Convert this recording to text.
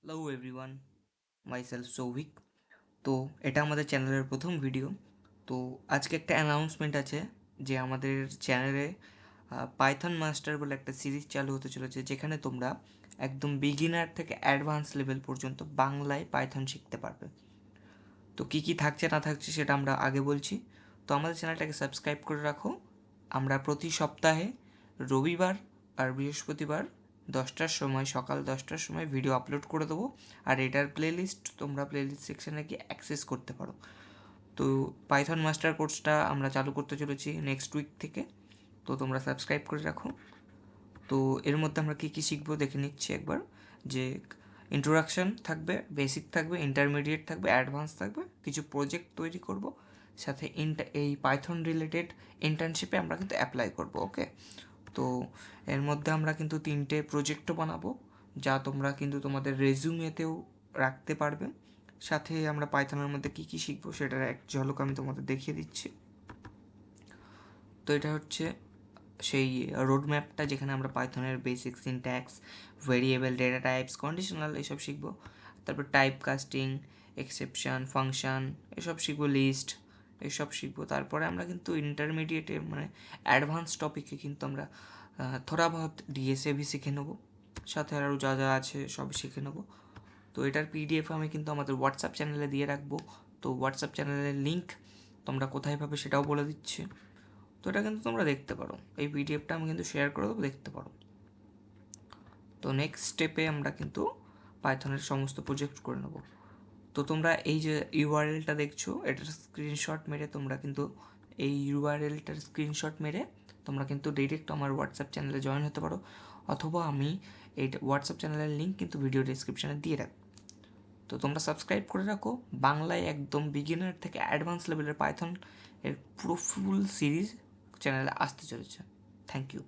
Hello everyone, myself Souvik. তো এটা আমাদের চ্যানেলের প্রথম ভিডিও। তো আজকে একটা অ্যানাউন্সমেন্ট আছে যে আমাদের চ্যানেলে পাইথন মাস্টার বলে একটা সিরিজ চালু হতে চলেছে, যেখানে তোমরা একদম বিগিনার থেকে অ্যাডভান্স লেভেল পর্যন্ত বাংলায় পাইথন শিখতে পারবে। তো কী কী থাকছে না থাকছে সেটা আমরা আগে বলছি। তো আমাদের চ্যানেলটাকে সাবস্ক্রাইব করে রাখো। আমরা প্রতি সপ্তাহে রবিবার আর বৃহস্পতিবার 10টার সময়, সকাল 10টার সময় ভিডিও আপলোড করে দেবো। আর এটার প্লেলিস্ট তোমরা প্লেলিস্ট সেকশানে গিয়ে অ্যাক্সেস করতে পারো। তো পাইথন মাস্টার কোর্সটা আমরা চালু করতে চলেছি নেক্সট উইক থেকে। তো তোমরা সাবস্ক্রাইব করে রাখো। তো এর মধ্যে আমরা কী কী শিখবো দেখে নিচ্ছি একবার। যে ইন্ট্রোডাকশান থাকবে, বেসিক থাকবে, ইন্টারমিডিয়েট থাকবে, অ্যাডভান্স থাকবে, কিছু প্রজেক্ট তৈরি করব, সাথে এই পাইথন রিলেটেড ইন্টার্নশিপে আমরা কিন্তু অ্যাপ্লাই করব। ওকে, তো এর মধ্যে আমরা কিন্তু 3টে প্রজেক্টও বানাবো, যা তোমরা কিন্তু তোমাদের রেজিউমেতেও রাখতে পারবে। সাথে আমরা পাইথনের মধ্যে কী কী শিখবো সেটার এক ঝলক আমি তোমাদের দেখিয়ে দিচ্ছি। তো এটা হচ্ছে সেই রোড ম্যাপটা, যেখানে আমরা পাইথনের basic syntax, variable, data types, conditional এসব শিখবো। তারপর টাইপ কাস্টিং, এক্সেপশন, ফাংশন এসব শিখবো, লিস্ট এসব শিখবো। তারপরে আমরা কিন্তু ইন্টারমিডিয়েটে মানে অ্যাডভান্স টপিকে কিন্তু আমরা থোড়া বহুত ডিএসএভি শিখে নেবো, সাথে আরও যা যা আছে সব শিখে নেবো। তো এটার পিডিএফ আমি কিন্তু আমাদের হোয়াটসঅ্যাপ চ্যানেলে দিয়ে রাখবো। তো হোয়াটসঅ্যাপ চ্যানেলের লিঙ্ক তোমরা কোথায় পাবে সেটাও বলে দিচ্ছি। তো এটা কিন্তু তোমরা দেখতে পারো, এই পিডিএফটা আমি কিন্তু শেয়ার করে দেবো, দেখতে পারো। তো নেক্সট স্টেপে আমরা কিন্তু পাইথনের সমস্ত প্রজেক্ট করে নেব। তো তোমরা এই যে ইউআরএলটা দেখছো, এটার স্ক্রিনশট মেরে তোমরা কিন্তু এই ইউআরএলটার স্ক্রিনশট মেরে তোমরা কিন্তু ডিরেক্ট আমার হোয়াটসঅ্যাপ চ্যানেলে জয়েন হতে পারো, অথবা আমি এই হোয়াটসঅ্যাপ চ্যানেলের লিঙ্ক কিন্তু ভিডিও ডিসক্রিপশানে দিয়ে রাখবো। তো তোমরা সাবস্ক্রাইব করে রাখো। বাংলায় একদম বিগিনার থেকে অ্যাডভান্স লেভেলের পাইথন এর পুরো ফুল সিরিজ চ্যানেলে আসতে চলেছে। Thank you.